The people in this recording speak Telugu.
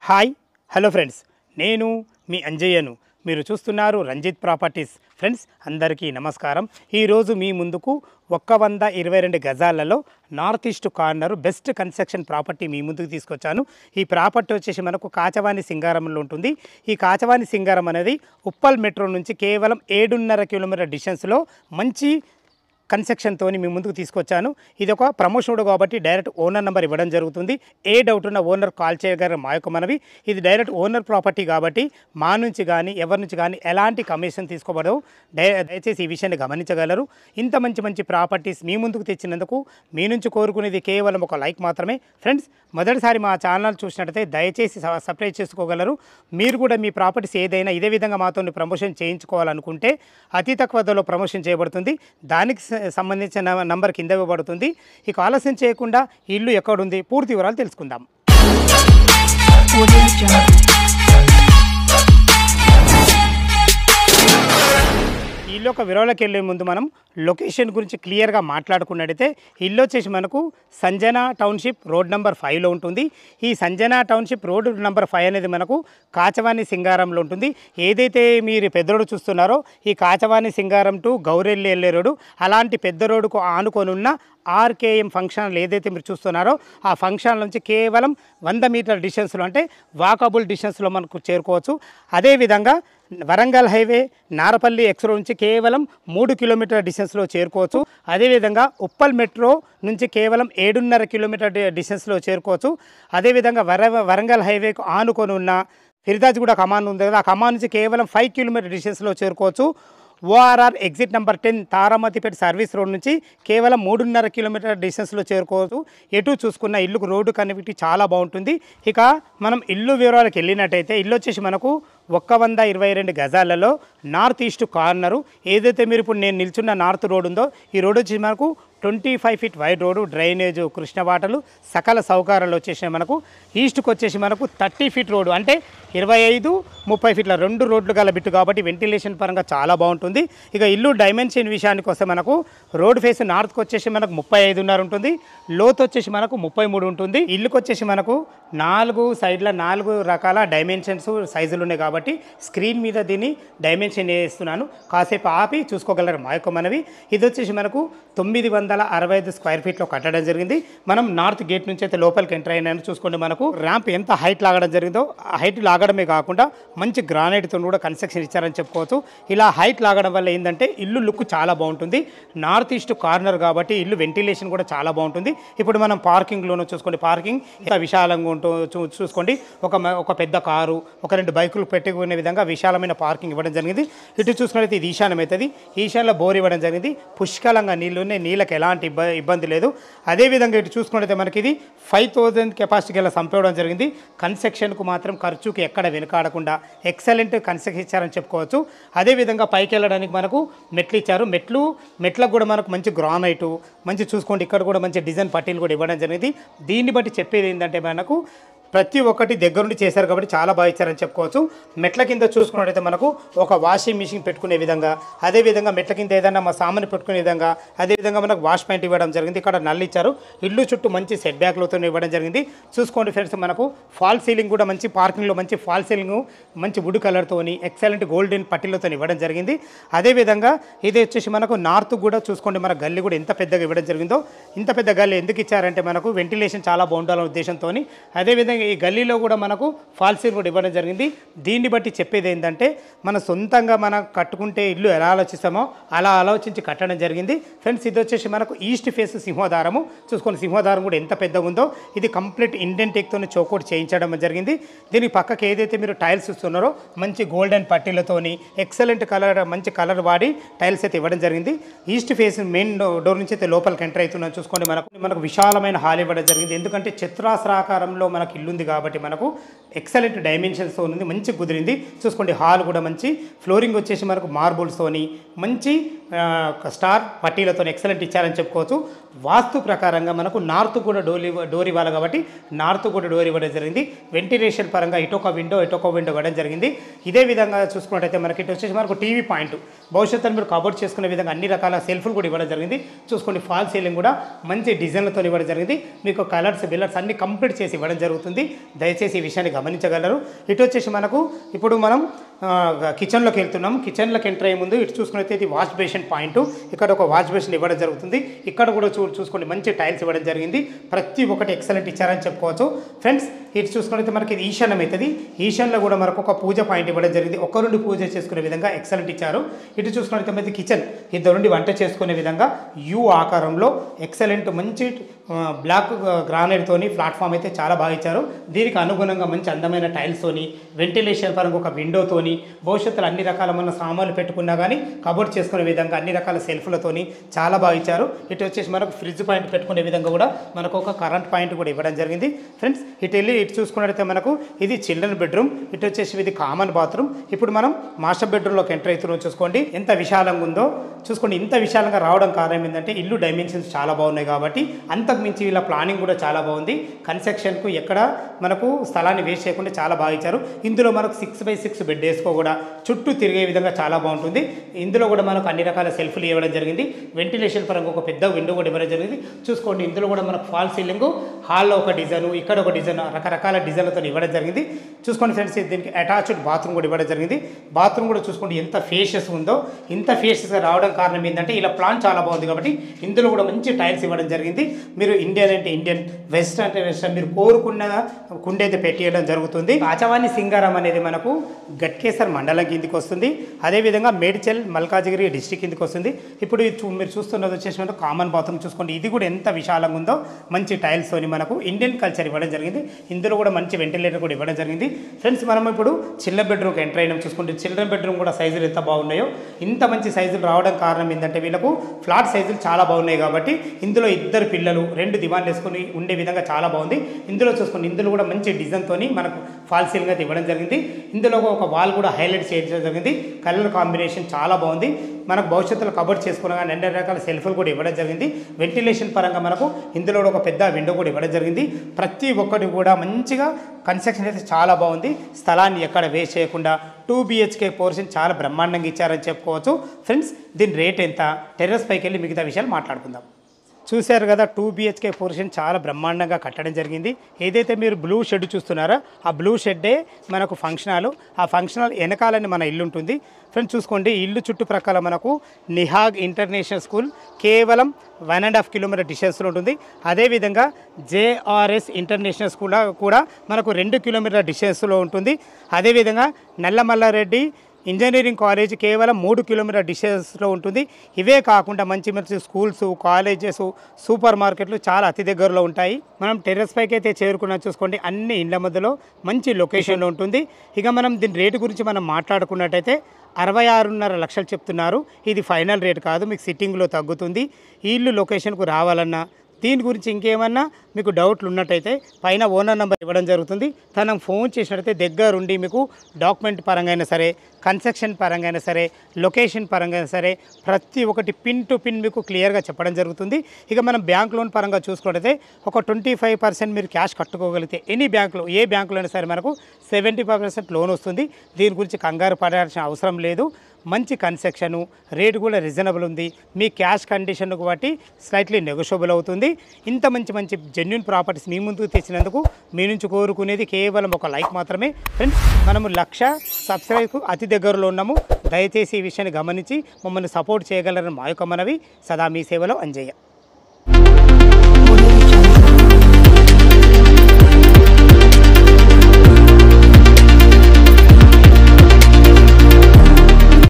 హాయ్ హలో ఫ్రెండ్స్, నేను మీ అంజయ్యను. మీరు చూస్తున్నారు రంజిత్ ప్రాపర్టీస్. ఫ్రెండ్స్ అందరికీ నమస్కారం. ఈరోజు మీ ముందుకు 122 గజాలలో north east corner best construction property మీ ముందుకు తీసుకొచ్చాను. ఈ ప్రాపర్టీ వచ్చేసి మనకు కాచవాని సింగారంలో ఉంటుంది. ఈ కాచవాని సింగారం అనేది ఉప్పల్ మెట్రో నుంచి కేవలం 7.5 కిలోమీటర్ డిస్టెన్స్లో మంచి కన్స్ట్రక్షన్తో మీ ముందుకు తీసుకొచ్చాను. ఇది ఒక ప్రమోషన్ కాబట్టి డైరెక్ట్ ఓనర్ నెంబర్ ఇవ్వడం జరుగుతుంది. ఏ డౌట్ ఉన్న ఓనర్ కాల్ చేయగలరు మా యొక్క మనవి. ఇది డైరెక్ట్ ఓనర్ ప్రాపర్టీ కాబట్టి మా నుంచి కానీ ఎవరి నుంచి కానీ ఎలాంటి కమిషన్ తీసుకోబడవు. దయచేసి ఈ విషయాన్ని గమనించగలరు. ఇంత మంచి ప్రాపర్టీస్ మీ ముందుకు తెచ్చినందుకు మీ నుంచి కోరుకునేది కేవలం ఒక లైక్ మాత్రమే. ఫ్రెండ్స్ మొదటిసారి మా ఛానల్ చూసినట్టయితే దయచేసి సబ్స్క్రైబ్ చేసుకోగలరు. మీరు కూడా మీ ప్రాపర్టీస్ ఏదైనా ఇదే విధంగా మాతో ప్రమోషన్ చేయించుకోవాలనుకుంటే అతి తక్కువ ధరలో ప్రమోషన్ చేయబడుతుంది. దానికి సంబంధించిన నంబర్ కింద ఇవ్వబడుతుంది. ఇక ఆలస్యం చేయకుండా ఇల్లు ఎక్కడుంది పూర్తి వివరాలు తెలుసుకుందాం. ఇల్లు ఒక వివరాలకు వెళ్ళే ముందు మనం లొకేషన్ గురించి క్లియర్గా మాట్లాడుకున్నట్టయితే ఇల్లు వచ్చేసి మనకు సంజనా టౌన్షిప్ రోడ్ నెంబర్ 5లో ఉంటుంది. ఈ సంజనా టౌన్షిప్ రోడ్ నెంబర్ 5 అనేది మనకు కాచవాని సింగారంలో ఉంటుంది. ఏదైతే మీరు పెద్ద రోడ్డు చూస్తున్నారో ఈ కాచవాని సింగారం టు గౌరెల్లి వెళ్ళే రోడ్డు, అలాంటి పెద్ద రోడ్డుకు ఆనుకొని ఉన్న ఆర్కేఎం ఫంక్షన్ ఏదైతే మీరు చూస్తున్నారో ఆ ఫంక్షన్ నుంచి కేవలం 100 మీటర్ డిస్టెన్స్లో అంటే వాకబుల్ డిస్టెన్స్లో మనకు చేరుకోవచ్చు. అదేవిధంగా వరంగల్ హైవే నారపల్లి ఎక్స్రో నుంచి కేవలం 3 కిలోమీటర్ డిస్టెన్స్లో చేరుకోవచ్చు. అదేవిధంగా ఉప్పల్ మెట్రో నుంచి కేవలం 7.5 కిలోమీటర్ డిస్టెన్స్లో చేరుకోవచ్చు. అదేవిధంగా వరంగల్ హైవేకు ఆనుకొని ఉన్న ఫిర్దాజ్గూడ కమాన్ ఉంది కదా, ఆ కమాన్ నుంచి కేవలం 5 కిలోమీటర్ డిస్టెన్స్లో చేరుకోవచ్చు. ORR exit number 10 Taramatipet service road నుంచి కేవలం 3.5 కిలోమీటర్ డిస్టెన్స్లో చేరుకోవచ్చు. ఎటు చూసుకున్న ఇల్లుకు రోడ్డు కనెక్టివిటీ చాలా బాగుంటుంది. ఇక మనం ఇల్లు వివరాలకు వెళ్ళినట్టయితే ఇల్లు వచ్చేసి మనకు 122 గజాలలో నార్త్ ఈస్ట్ కార్నరు. ఏదైతే మీరు ఇప్పుడు నేను నిల్చున్న నార్త్ రోడ్ ఉందో ఈ రోడ్ వచ్చి మనకు 25 feet wide road, drainage, Krishna వాటర్లు సకల సౌకర్యాలు వచ్చేసి మనకు. ఈస్ట్కి వచ్చేసి మనకు 30 ఫీట్ రోడ్డు అంటే 25-30 ఫీట్ల 2 రోడ్లు గల బిట్టు కాబట్టి వెంటిలేషన్ పరంగా చాలా బాగుంటుంది. ఇక ఇల్లు డైమెన్షన్ విషయానికి వస్తే మనకు రోడ్ ఫేస్ నార్త్కి వచ్చేసి మనకు 35.5 ఉంటుంది, లోతు వచ్చేసి మనకు 33 ఉంటుంది. ఇల్లుకి వచ్చేసి మనకు 4 సైడ్ల 4 రకాల డైమెన్షన్స్ సైజులు ఉన్నాయి కాబట్టి స్క్రీన్ మీద దీన్ని డైమెన్షన్ వేస్తున్నాను, కాసేపు ఆపి చూసుకోగలరు మా యొక్క మనవి. ఇది వచ్చేసి మనకు 965 స్క్వేర్ ఫీట్లో కట్టడం జరిగింది. మనం నార్త్ గేట్ నుంచి అయితే లోపలికి ఎంటర్ అయినా చూసుకోండి. మనకు ర్యాంప్ ఎంత హైట్ లాగడం జరిగిందో ఆ హైట్ లాగడమే కాకుండా మంచి గ్రానైట్తో కూడా కన్స్ట్రక్షన్ ఇచ్చారని చెప్పుకోవచ్చు. ఇలా హైట్ లాగడం వల్ల ఏంటంటే ఇల్లు లుక్ చాలా బాగుంటుంది. నార్త్ ఈస్ట్ కార్నర్ కాబట్టి ఇల్లు వెంటిలేషన్ కూడా చాలా బాగుంటుంది. ఇప్పుడు మనం పార్కింగ్లోనూ చూసుకోండి, పార్కింగ్ ఎంత విశాలంగా చూసుకోండి. ఒక పెద్ద కారు, ఒక 2 బైకులు పెట్టుకునే విధంగా విశాలమైన పార్కింగ్ ఇవ్వడం జరిగింది. ఇటు చూసుకున్నట్లయితే ఇది ఈశాన్యం అవుతుంది. ఈశాన్యంలో బోర్ ఇవ్వడం జరిగింది. పుష్కలంగా నీళ్లు ఉన్నాయి, నీళ్ళకి ఎలాంటి ఇబ్బంది లేదు. అదేవిధంగా ఇటు చూసుకున్నట్లయితే మనకి ఇది 5000 కెపాసిటీ గల సంపేయడం జరిగింది. కన్స్ట్రక్షన్కు మాత్రం ఖర్చుకి ఎక్కడ వెనుకాడకుండా ఎక్సలెంట్ కన్స్ట్రక్షన్ ఇచ్చారని చెప్పుకోవచ్చు. అదేవిధంగా పైకి వెళ్ళడానికి మనకు మెట్లు ఇచ్చారు. మెట్లకు కూడా మనకు మంచి గ్రానైటు మంచి చూసుకోండి. ఇక్కడ కూడా మంచి డిజైన్ పట్టీలు కూడా ఇవ్వడం జరిగింది. దీన్ని బట్టి చెప్పేది ఏంటంటే మనకు ప్రతి ఒక్కటి దగ్గరుండి చేశారు కాబట్టి చాలా బాగా ఇచ్చారని చెప్పుకోవచ్చు. మెట్ల కింద చూసుకున్నట్టయితే మనకు ఒక వాషింగ్ మిషన్ పెట్టుకునే విధంగా, అదేవిధంగా మెట్ల కింద ఏదైనా మా సామాన్ పెట్టుకునే విధంగా, అదేవిధంగా మనకు వాష్ పాయింట్ ఇవ్వడం జరిగింది. ఇక్కడ నల్లు ఇచ్చారు. ఇల్లు చుట్టూ మంచి సెట్ బ్యాక్లతో ఇవ్వడం జరిగింది. చూసుకోండి ఫ్రెండ్స్, మనకు ఫాల్ సీలింగ్ కూడా మంచి పార్కింగ్లో మంచి ఫాల్ సీలింగ్ మంచి వుడ్ కలర్తోని ఎక్సలెంట్ గోల్డెన్ పట్టీలతో ఇవ్వడం జరిగింది. అదేవిధంగా ఇది వచ్చేసి మనకు నార్త్ కూడా చూసుకోండి, మన గల్లీ కూడా ఎంత పెద్దగా ఇవ్వడం జరిగిందో. ఇంత పెద్ద గల్లీ ఎందుకు ఇచ్చారంటే మనకు వెంటిలేషన్ చాలా బాగుండాలనే ఉద్దేశంతో. అదేవిధంగా ఈ గల్లీలో కూడా మనకు ఫాల్ సీలింగ్ కూడా ఇవ్వడం జరిగింది. దీన్ని బట్టి చెప్పేది ఏంటంటే మన సొంతంగా మనం కట్టుకుంటే ఇల్లు ఎలా ఆలోచిస్తామో అలా ఆలోచించి కట్టడం జరిగింది. ఫ్రెండ్స్ ఇది వచ్చేసి మనకు ఈస్ట్ ఫేస్ సింహద్వారము. చూసుకొని సింహద్వారం కూడా ఎంత పెద్దగా ఉందో. ఇది కంప్లీట్ ఇండియన్ టేక్తో చౌకోట్ చేయించడం జరిగింది. దీనికి పక్కకి ఏదైతే మీరు టైల్స్ ఇస్తున్నారో మంచి గోల్డెన్ పట్టీలతోని ఎక్సలెంట్ కలర్ మంచి కలర్ వాడి టైల్స్ అయితే ఇవ్వడం జరిగింది. ఈస్ట్ ఫేస్ మెయిన్ డోర్ నుంచి అయితే లోపలికి ఎంటర్ అవుతున్నాం. చూసుకోండి, మనకు విశాలమైన హాల్ ఇవ్వడం జరిగింది. ఎందుకంటే చతురాస్రాకారంలో మనకు ఇల్లుంది కాబట్టి మనకు ఎక్సలెంట్ డైమెన్షన్స్తో ఉంది, మంచి కుదిరింది. చూసుకోండి, హాల్ కూడా మంచి ఫ్లోరింగ్ వచ్చేసి మనకు మార్బుల్స్తోని మంచి స్టార్ పట్టీలతో ఎక్సలెంట్ ఇచ్చారని చెప్పుకోవచ్చు. వాస్తు ప్రకారంగా మనకు నార్త్ కూడా డోర్ ఇవ్వాలి కాబట్టి నార్త్ కూడా డోర్ ఇవ్వడం జరిగింది. వెంటిలేషన్ పరంగా ఇటొక విండో ఇవ్వడం జరిగింది. ఇదే విధంగా చూసుకున్నట్టయితే మనకి ఇటు వచ్చేసి మనకు టీవీ పాయింట్ భవిష్యత్తులో మీరు కబోర్డ్ చేసుకునే విధంగా అన్ని రకాల సెల్ఫ్లు కూడా ఇవ్వడం జరిగింది. చూసుకోండి, ఫాల్ సీలింగ్ కూడా మంచి డిజైన్లతో ఇవ్వడం జరిగింది. మీకు కలర్స్ బిల్లర్స్ అన్ని కంప్లీట్ చేసి ఇవ్వడం జరుగుతుంది. జరిగింది. దయచేసి ఈ విషయాన్ని గమనించగలరు. ఇటు వచ్చేసి మనకు ఇప్పుడు మనం కిచెన్లోకి వెళ్తున్నాం. కిచెన్లోకి ఎంటర్ అయ్యే ముందు ఇటు చూసుకున్నట్లయితే ఇది వాష్ బేసిన్ పాయింట్. ఇక్కడ ఒక వాష్ బేసిన్ ఇవ్వడం జరుగుతుంది. ఇక్కడ కూడా చూసుకోండి మంచి టైల్స్ ఇవ్వడం జరిగింది. ప్రతి ఒక్కటి ఎక్సలెంట్ ఇచ్చారని చెప్పుకోవచ్చు ఫ్రెండ్స్. ఇటు చూసుకున్నట్లయితే మనకి ఇది ఈశాన్యం అవుతుంది. ఈశాన్యంలో కూడా మనకు ఒక పూజ పాయింట్ ఇవ్వడం జరిగింది. ఒక్కరుండి పూజ చేసుకునే విధంగా ఎక్సలెంట్ ఇచ్చారు. ఇటు చూసుకున్నట్లయితే మనకి కిచెన్ ఇద్దరు నుండి వంట చేసుకునే విధంగా యూ ఆకారంలో ఎక్సలెంట్ మంచి బ్లాక్ గ్రానైట్తోని ప్లాట్ఫామ్ అయితే చాలా బాగా ఇచ్చారు. దీనికి అనుగుణంగా మంచి అందమైన టైల్స్తోని వెంటిలేషన్ పరంగా ఒక విండోతోని భవిష్యత్తులో అన్ని రకాల మన సామాన్లు పెట్టుకున్నా కానీ కబోర్డ్ చేసుకునే విధంగా అన్ని రకాల సెల్ఫ్లతోని చాలా బాగా ఇచ్చారు. ఇటు వచ్చేసి మనకు ఫ్రిడ్జ్ పాయింట్ పెట్టుకునే విధంగా కూడా మనకు ఒక కరెంట్ పాయింట్ కూడా ఇవ్వడం జరిగింది ఫ్రెండ్స్. ఇటు చూసుకున్నట్లయితే మనకు ఇది చిల్డ్రన్ బెడ్రూమ్. ఇటు వచ్చేసి ఇది కామన్ బాత్రూమ్. ఇప్పుడు మనం మాస్టర్ బెడ్రూమ్లోకి ఎంటర్ అవుతున్నాం. చూసుకోండి ఎంత విశాలంగా ఉందో. చూసుకోండి ఇంత విశాలంగా రావడం కారణం ఏంటంటే ఇల్లు డైమెన్షన్స్ చాలా బాగున్నాయి కాబట్టి అంతకు మించి వీళ్ళ ప్లానింగ్ కూడా చాలా బాగుంది. కన్స్ట్రక్షన్కు ఎక్కడ మనకు స్థలాన్ని వేస్ట్ చేయకుండా చాలా బాగా ఇచ్చారు. ఇందులో మనకు 6x6 బెడ్ వేసుకో కూడా చుట్టూ తిరిగే విధంగా చాలా బాగుంటుంది. ఇందులో కూడా మనకు అన్ని రకాల సెల్ఫ్లు ఇవ్వడం జరిగింది. వెంటిలేషన్ పరంగా ఒక పెద్ద విండో కూడా ఇవ్వడం జరిగింది. చూసుకోండి ఇందులో కూడా మనకు ఫాల్ సీలింగ్, హాల్లో ఒక డిజైన్, ఇక్కడ ఒక డిజైన్, రకరకాల డిజైన్లతో ఇవ్వడం జరిగింది. చూసుకోండి ఫ్రెండ్స్ దీనికి అటాచ్డ్ బాత్రూమ్ కూడా ఇవ్వడం జరిగింది. బాత్రూమ్ కూడా చూసుకోండి ఎంత ఫేషియస్ ఉందో. ఇంత ఫేషియస్గా రావడం కారణం ఏంటంటే ఇలా ప్లాన్ చాలా బాగుంది కాబట్టి ఇందులో కూడా మంచి టైల్స్ ఇవ్వడం జరిగింది. మీరు ఇండియన్ అంటే ఇండియన్, వెస్టర్న్ అంటే వెస్టర్న్, మీరు కోరుకున్న కుండ అయితే పెట్టేయడం జరుగుతుంది. ఆచవాని సింగారం అనేది మనకు గట్కేసర్ మండలం కిందికి వస్తుంది. అదేవిధంగా మేడ్చల్ మల్కాజిగిరి డిస్ట్రిక్ట్ కిందికి వస్తుంది. ఇప్పుడు మీరు చూస్తున్నది వచ్చేసి మనకు కామన్ బాత్రూమ్. చూసుకోండి ఇది కూడా ఎంత విశాలంగా ఉందో. మంచి టైల్స్తోని మనకు ఇండియన్ కల్చర్ ఇవ్వడం జరిగింది. ఇందులో కూడా మంచి వెంటిలేటర్ కూడా ఇవ్వడం జరిగింది ఫ్రెండ్స్. మనం ఇప్పుడు చిల్డ్రన్ బెడ్రూమ్కి ఎంటర్ అయినాం. చూసుకోండి చిల్డ్రన్ బెడ్రూమ్ కూడా సైజులు ఎంత బాగున్నాయో. ఇంత మంచి సైజులు రావడం కారణం ఏంటంటే వీళ్ళకు ఫ్లాట్ సైజులు చాలా బాగున్నాయి కాబట్టి ఇందులో ఇద్దరు పిల్లలు 2 దివాన్లు వేసుకొని ఉండే విధంగా చాలా బాగుంది. ఇందులో చూసుకోండి ఇందులో కూడా మంచి డిజైన్తో మనకు ఫాల్ సీలింగ్ అయితే ఇవ్వడం జరిగింది. ఇందులో ఒక వాల్ కూడా హైలైట్ చేయడం జరిగింది. కలర్ కాంబినేషన్ చాలా బాగుంది. మనకు భవిష్యత్తులో కబోర్డ్ చేసుకున్నా కానీ 2 రకాల సెల్ఫ్లు కూడా ఇవ్వడం జరిగింది. వెంటిలేషన్ పరంగా మనకు ఇందులో ఒక పెద్ద విండో కూడా ఇవ్వడం జరిగింది. ప్రతి ఒక్కటి కూడా మంచిగా కన్స్ట్రక్షన్ అయితే చాలా బాగుంది. స్థలాన్ని ఎక్కడ వేస్ట్ చేయకుండా 2 BHK పోర్షన్ చాలా బ్రహ్మాండంగా ఇచ్చారని చెప్పుకోవచ్చు ఫ్రెండ్స్. దీని రేట్ ఎంత, టెర్రస్ పైకి వెళ్ళి మిగతా విషయాలు మాట్లాడుకుందాం. చూశారు కదా 2 BHK పోర్షన్ చాలా బ్రహ్మాండంగా కట్టడం జరిగింది. ఏదైతే మీరు బ్లూ షెడ్ చూస్తున్నారో ఆ బ్లూ షెడ్డే మనకు ఫంక్షన్ హాల్. ఆ ఫంక్షన్ హాల్ వెనకాలని మన ఇల్లు ఉంటుంది ఫ్రెండ్స్. చూసుకోండి ఇల్లు చుట్టుప్రక్కల మనకు నిహాగ్ ఇంటర్నేషనల్ స్కూల్ కేవలం 1.5 కిలోమీటర్ డిస్టెన్స్లో ఉంటుంది. అదేవిధంగా JRS ఇంటర్నేషనల్ స్కూల్ కూడా మనకు 2 కిలోమీటర్ల డిస్టెన్స్లో ఉంటుంది. అదేవిధంగా నల్లమల్లారెడ్డి ఇంజనీరింగ్ కాలేజ్ కేవలం 3 కిలోమీటర్ డిస్టెన్స్లో ఉంటుంది. ఇవే కాకుండా మంచి మంచి స్కూల్స్, కాలేజెస్, సూపర్ మార్కెట్లు చాలా అతి దగ్గరలో ఉంటాయి. మనం టెర్రస్ పైకి అయితే చేరుకున్నాం. చూసుకోండి అన్ని ఇండ్ల మధ్యలో మంచి లొకేషన్లో ఉంటుంది. ఇక మనం దీని రేటు గురించి మనం మాట్లాడుకున్నట్టయితే 66.5 లక్షలు చెప్తున్నారు. ఇది ఫైనల్ రేట్ కాదు, మీకు సిట్టింగ్లో తగ్గుతుంది. ఈ ఇల్లు లొకేషన్కు రావాలన్నా దీని గురించి ఇంకేమన్నా మీకు డౌట్లు ఉన్నట్టయితే పైన ఓనర్ నెంబర్ ఇవ్వడం జరుగుతుంది. తనకు ఫోన్ చేసినట్టయితే దగ్గరుండి మీకు డాక్యుమెంట్ పరంగా అయినా సరే, కన్స్ట్రక్షన్ పరంగా అయినా సరే, లొకేషన్ పరంగా అయినా సరే ప్రతి ఒక్కటి పిన్ టు పిన్ మీకు క్లియర్గా చెప్పడం జరుగుతుంది. ఇక మనం బ్యాంక్ లోన్ పరంగా చూసుకుంటే ఒక 25% మీరు క్యాష్ కట్టుకోగలిగితే ఎనీ బ్యాంకులో ఏ బ్యాంకులో అయినా సరే మనకు 75% లోన్ వస్తుంది. దీని గురించి కంగారు పడాల్సిన అవసరం లేదు. మంచి కన్స్ట్రక్షను, రేటు కూడా రీజనబుల్ ఉంది. మీ క్యాష్ కండిషన్కు బట్టి స్లైట్లీ నెగోషియబుల్ అవుతుంది. ఇంత మంచి మంచి జెన్యూన్ ప్రాపర్టీస్ మీ ముందుకు తెచ్చినందుకు మీ నుంచి కోరుకునేది కేవలం ఒక లైక్ మాత్రమే ఫ్రెండ్స్. మనము 1,00,000 సబ్స్క్రైబ్కు అతి దగ్గరలో ఉన్నాము. దయచేసి ఈ విషయాన్ని గమనించి మమ్మల్ని సపోర్ట్ చేయగలరని మా యొక్క మనవి. సదా మీ సేవలో అంజయ్య.